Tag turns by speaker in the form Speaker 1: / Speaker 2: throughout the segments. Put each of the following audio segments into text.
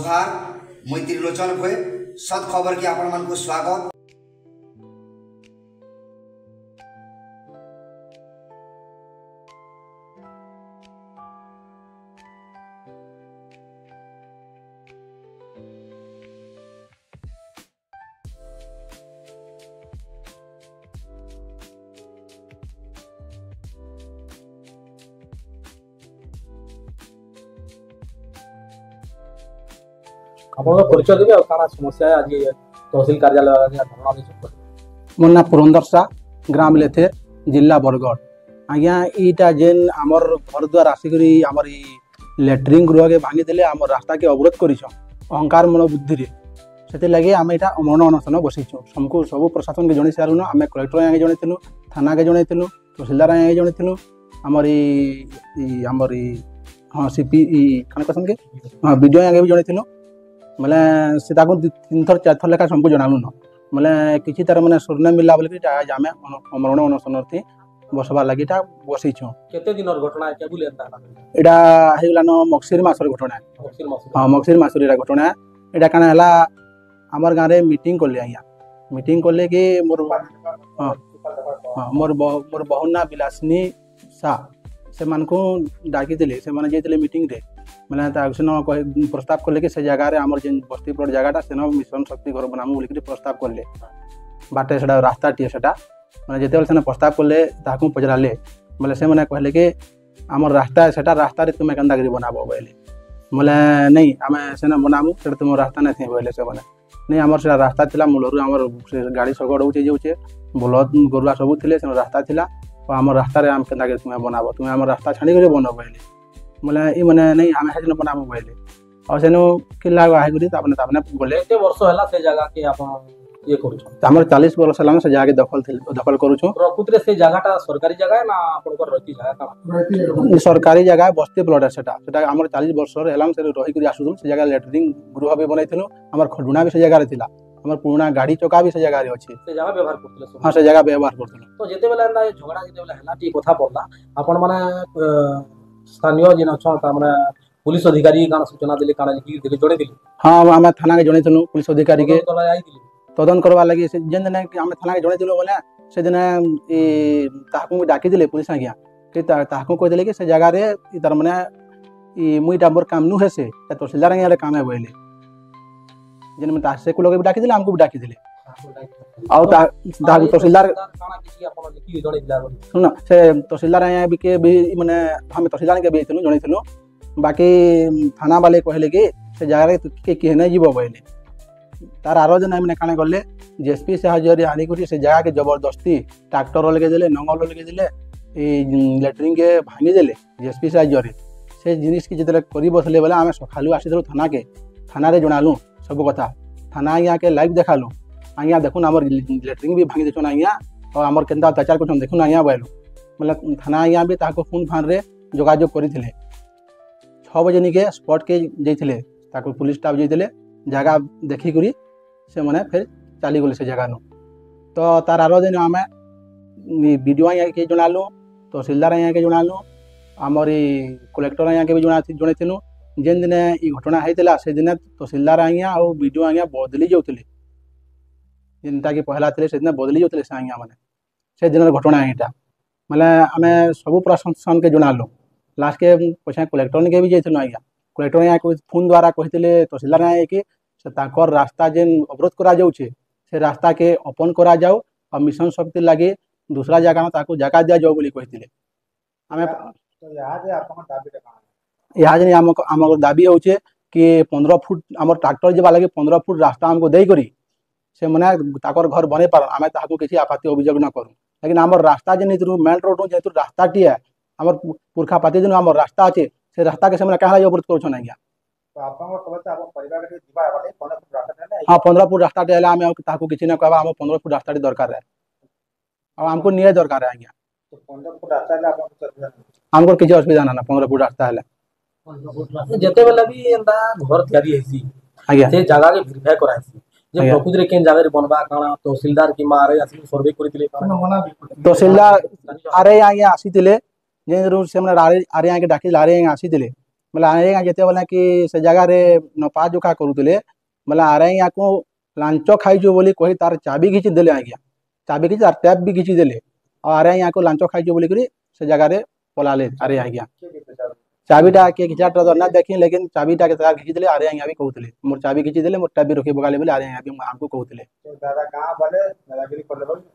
Speaker 1: जोहार मुई त्रिलोचन भोए सत खबर की आपण मन को स्वागत।
Speaker 2: आपन परिचय देबे और काना समस्या है आज तहसील कार्यालय धरना दे
Speaker 3: मोर ना पुरंदर सा ग्राम लेथेर जिला बरगढ़ आज्ञा ईटा जेन आमर घर द्वार आसिकरी आमर ई लैट्रिन गृह के भांगी देले आमर रास्ता के अवरोध करिछ अहंकार मन बुद्धि रे सेते लगे आमे एटा अमरण अनशन बसिछ हमको सब प्रशासन के जणे सारुनो आमे कलेक्टर आगे जणेथिलु थाना के जणेथिलु तहसीलदार आगे जणेथिलु आमर ई आमर ई हां सीपी ई कने कसम के हां वीडियो आगे भी जणेथिलु माने से ताको 3 थर 4 थर लेखा हमको जणालु न माने किछि तार माने सुरने मिलला बोले कि आज आमे अमरण अनशन थी बसबार लगी बसईछ
Speaker 2: केते दिनर घटना है केबुल एता
Speaker 3: एडा हेगला न मक्सिर मासर घटना
Speaker 2: मक्सिर मास
Speaker 3: हां मक्सिर मासर एडा घटना एडा काना हला हमर गां रे मीटिंग करले आया मीटिंग करले कि मोर हां मोर बहुना विलासिनी सा से मान को डाकी दिले से माने जेतले मीटिंग रे माने ता अक्सन प्रस्ताव करले कि से जगह रे हमर जे बस्ती प्लॉट जगहटा सेनो मिशन शक्ति घर बनामु बोली कि प्रस्ताव करले बाटे सेडा रास्ता टी सेटा माने जेते से प्रस्ताव करले ताकू पजराले बोले से माने कहले कि हमर रास्ता सेटा रास्ता रे तुमे कंदा करी बनाबो बोले बोले नहीं आमे सेना बनामु सेटा तुम रास्ता नै थे बोले से माने नहीं हमर सेटा रास्ता थिला मूलरु हमर गाड़ी सगड होचे जेउचे बलद गरुआ सब थिले से रास्ता थिला और हमर रास्ता रे हम कंदा करी तुमे बनाबो तुमे हमर रास्ता छाणी करी बनाबो बोले बोले ई माने नहीं आमे हेजन बनाबो बोले और सेनो किला आइ गुडी तापने बोले
Speaker 2: केते वर्ष हला से जगह के आपन ये करू
Speaker 3: हमर 40 वर्ष हला से जगह दखल करू छु
Speaker 2: प्रकृति से जगहटा सरकारी जगह है ना आपन को रहती जगह का
Speaker 3: सरकारी जगह बस्ती प्लॉट है सेटा हमर 40 वर्ष हेलाम से रही करी आसुदु से जगह लैट्रिन गृह भी बनैथिलु हमर खडुना भी से जगह रे थिला हमर पुराना गाड़ी चौका भी से जगह रे अछि
Speaker 2: से जगह व्यवहार करथिले
Speaker 3: हां से जगह व्यवहार करथिलु
Speaker 2: तो जेते बेला एंदा झगड़ा जेते बेला हला टी कथा पड़ला आपन माने स्थानीय जिन छ त हमरा पुलिस अधिकारी काना सूचना देले काना लिखि देले जोड़े दिले
Speaker 3: हां हम थाना के जणेथिलु पुलिस अधिकारी के
Speaker 2: तो आई दिले
Speaker 3: तदन करवा लगी से जेन दिन हम थाना के जणेथिलु बोले से दिन ई ताकू डाकी दिले पुलिस आज्ञा कि ताकू कह दिले कि से जगह रे ई तार माने ई मुईटा मोर काम नु है से तहसीलदार आज्ञा रे काम है बोले जेन में तासे को लोग भी डाकी दिले हमको भी डाकी दिले आउ तहसीलदार
Speaker 2: काना किसी आपन लिखि जोड़े दिला
Speaker 3: सुन से तहसीलदार आज्ञा भी के भी माने हम तहसीलदार के भी थिलु जणेथिलु बाकी थाना वाले कहले कि से जगह रे के नै जीवो बोले तार आरो जन हमने काने गले जेएसपी साहाय्य आनी करी से जगह के जबरदस्ती ट्रैक्टर लगे देले नंगल लगे देले ए लैट्रिन के भांगी देले जेएसपी साहाय्य रे से जिनिस की जतले करी बसले बोले हमें सखालु आसी थाना रे जणालु सब कथा थाना आज्ञा के लाइव देखालु आज्ञा देखुन हमर लैट्रिन भी भांगी देछन आज्ञा और हमर केंदा अत्याचार करछन देखुन आज्ञा बोलु मतलब थाना आज्ञा भी ताको फोन फान रे जोगाजोग करिथिले 6 बजे निके स्पॉट के जइथिले ताको पुलिस स्टाफ जइथिले जगह देखी करी से माने फिर चली गले से जगह नु तो तार आरो दिन आमे वीडियो आया के जणालु तहसीलदार आया के जणालु हमर कलेक्टर आया के भी जणेथिलु जेन दिन ई घटना हेतिला से दिन तहसीलदार आया और वीडियो आया बदली जाउथिले जिनता कि पहला थिले से दिन बदली जाउथिले से आया माने से दिन घटना एटा माने आमे सब प्रशासन के जणालु लास्ट के पछा कलेक्टर ने के भी जइथिलु आया कलेक्टर आया को फोन द्वारा कहिथिले तहसीलदार आया कि से ताकर रास्ता जेन अवरोध करा जाउछे से रास्ता के ओपन करा जाउ और मिशन शक्ति लागे दूसरा जगह में ताको जगह दिया जाउ बोली कहिथिले हमें
Speaker 2: तो यहाँ जे आपन दाबी का
Speaker 3: यहाँ जे हमर दाबी होउछे कि 15 फुट हमर ट्रैक्टर जेबा लागे 15 फुट रास्ता हमको देई करी से माने ताकर घर बने पर हमें ताको किसी आपत्ति अभियोग न करू लेकिन हमर रास्ता जे नहीं मेन रोड जेतु रास्ता टी है हमर पुरखा पाती दिन हमर रास्ता अछि से रास्ता के से माने कहला अवरोध करू छ नहीं
Speaker 2: तो आपन कहते आपन परिवार के दिबा बाटे 15 फुट रास्ता नै
Speaker 3: हां 15 फुट रास्ता टेला हमें ताको किछि न कहबा हम 15 फुट रास्ता दरकार है अब हमको निये दरकार है आज्ञा
Speaker 2: तो 15 फुट रास्ता है आपन
Speaker 3: हमको किछि असुविधा ना 15 फुट रास्ता है
Speaker 2: 15 फुट रास्ता जेते बेला भी एंदा घर तयारी हेसी
Speaker 3: आज्ञा
Speaker 2: से जगह के वेरीफाई कराइसी जे प्रकृति रे केन जगह रे बनबा काना तहसीलदार की मारे आसी सर्वे करितले काना
Speaker 3: तहसीलदार आरे आज्ञा आसीतिले जे रूल से हमने आरे आके डाकी लारे आसीतिले ବୋଲେ ଆଜ୍ଞା ଯେତେବେଳେ କି ସେ ଜାଗାରେ ନପା ଜୋଖା କରୁଥିଲେ ବୋଲେ ଆଜ୍ଞାକୁ ଲାଞ୍ଚ ଖାଇଛୁ ବୋଲି କହି ତାର ଚାବି ଘିଚି ଦେଲେ ଆଜ୍ଞା, ଚାବି ଘିଚି ତାର ଟ୍ୟାପ୍ ବି ଘିଚି ଦେଲେ ଆଉ ଆଜ୍ଞାକୁ ଲାଞ୍ଚ ଖାଇଛୁ ବୋଲିକରି ସେ ଜାଗାରେ ପଲାଲେ ଆଜ୍ଞା। ଚାବିଟା କିଏ ଘିଚାଟା ତ ନା ଦେଖି ଲେକିନ ଚାବିଟା ଘିଚି ଦେଲେ ଆଜ୍ଞା ବି କହୁଥିଲେ ମୋର ଚାବି ଘିଚି ଦେଲେ ମୋର ଟ୍ୟାପ୍ ବି ରଖି ପକାଲେ ବୋଲି ଆଜ୍ଞା ବି ଆମକୁ କହୁଥିଲେ।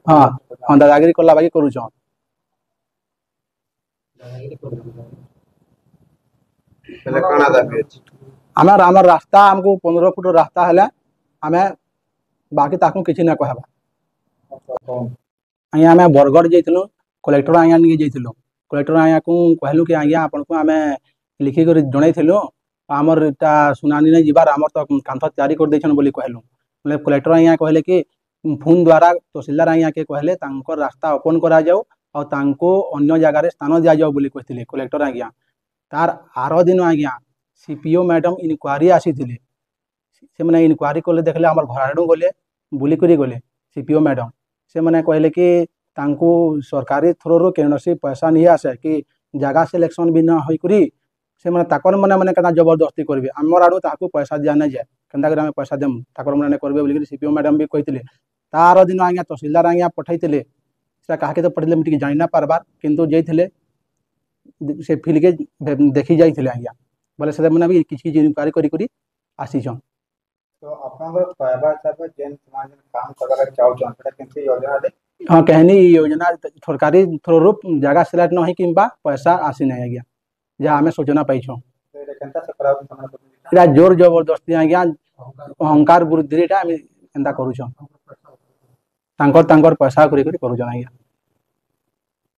Speaker 3: ହଁ ହଁ ଦାଦାଗିରି କଲା ବାକି କରୁଛନ୍। ଆମର ରାସ୍ତା ଆମକୁ 15 ଫୁଟ ରାସ୍ତା ହେଲେ ଆମେ ବାକି ତାକୁ କିଛି ନା କହିବା। ଆଜ୍ଞା ଆମେ ବରଗଡ଼ ଯାଇଥିଲୁ, କଲେକ୍ଟର ଆଜ୍ଞା ନିକେ ଯାଇଥିଲୁ। କଲେକ୍ଟର ଆଜ୍ଞାକୁ କହିଲୁ କି ଆଜ୍ଞା ଆପଣଙ୍କୁ ଆମେ লিখিକରି ଜଣେଇଥିଲୁ ଆମର ଏଟା ଶୁଣାନି ନାଇଁ ଯିବାର ଆମର ତ କାନ୍ଥ ତିଆରି କରିଦେଇଛନ୍ ବୋଲି କହିଲୁ। ବୋଲେ କଲେକ୍ଟର ଆଜ୍ଞା କହିଲେ କି ଫୋନ୍ ଦ୍ୱାରା ତହସିଲଦାର ଆଜ୍ଞାକେ କହିଲେ ତାଙ୍କର ରାସ୍ତା ଓପନ୍ କରାଯାଉ ଆଉ ତାଙ୍କୁ ଅନ୍ୟ ଜାଗାରେ ସ୍ଥାନ ଦିଆଯାଉ ବୋଲି କହିଥିଲେ କଲେକ୍ଟର ଆଜ୍ଞା। ତାର ଆର ଦିନ ଆଜ୍ଞା CPO ମ୍ୟାଡ଼ାମ ଇନକ୍ୱାରି ଆସିଥିଲେ। ସେମାନେ ଇନକ୍ୱାରି କଲେ ଦେଖିଲେ ଆମର ଘର ଆଡ଼ୁ ଗଲେ ବୁଲିକରି ଗଲେ CPO ମ୍ୟାଡ଼ାମ। ସେମାନେ କହିଲେ କି ତାଙ୍କୁ ସରକାରୀ ଥ୍ରୋରୁ କୌଣସି ପଇସା ନେଇ ଆସେ କି ଜାଗା ସିଲେକ୍ସନ୍ ବି ନ ହୋଇକରି ସେମାନେ ତାକର ମାନେ କେନ୍ତା ଜବରଦସ୍ତି କରିବେ ଆମର ଆଡ଼ୁ ତାହାକୁ ପଇସା ଦିଆ ନାଇଁ ଯାଏ କେନ୍ତା କରି ଆମେ ପଇସା ଦେମୁ ତାକର ମାନେ କରିବେ ବୋଲିକରି CPO ମ୍ୟାଡ଼ାମ ବି କହିଥିଲେ। ତାର ଦିନ ଆଜ୍ଞା ତହସିଲଦାର ଆଜ୍ଞା ପଠାଇଥିଲେ ସେଟା କାହାକେ ତ ପଠାଇଲେ ମୁଁ ଟିକେ ଜାଣି ନା ପାରବାର କିନ୍ତୁ ଯାଇଥିଲେ ସେ ଫିଲ୍ଡକେ ଦେଖି ଯାଇଥିଲେ ଆଜ୍ଞା ବୋଲେ ସେମାନେ ବି କିଛି କିଛି ଇନକ୍ୱାରି କରି ଆସିଛନ୍।
Speaker 4: ତ ଆପଣଙ୍କର କହିବା ହିସାବରେ ଯେନ୍ ସେମାନେ କାମ କରିବାକୁ ଚାହୁଁଛନ୍ ସେଟା କେମିତି ଯୋଜନାରେ
Speaker 3: ହଁ कहନି योजना ସରକାରୀ ଥ୍ରୋରୁ ଜାଗା ସିଲେକ୍ଟ ନ ହେଇ କିମ୍ବା ପଇସା ଆସିନାହିଁ ଆଜ୍ଞା ଯାହା ଆମେ ସୂଚନା ପାଇଛୁ।
Speaker 4: ଏଇଟା କେନ୍ତା ସେ କରାଉଛି ସେମାନେ କରୁଛନ୍ତି?
Speaker 3: ଏଇଟା ଜୋର ଜବରଦସ୍ତି ଆଜ୍ଞା ଅହଙ୍କାର ବୃଦ୍ଧିଟା ଆମେ ଏନ୍ତା କରୁଛନ୍ ତାଙ୍କର ପଇସା କରି କରୁଛନ୍ ଆଜ୍ଞା।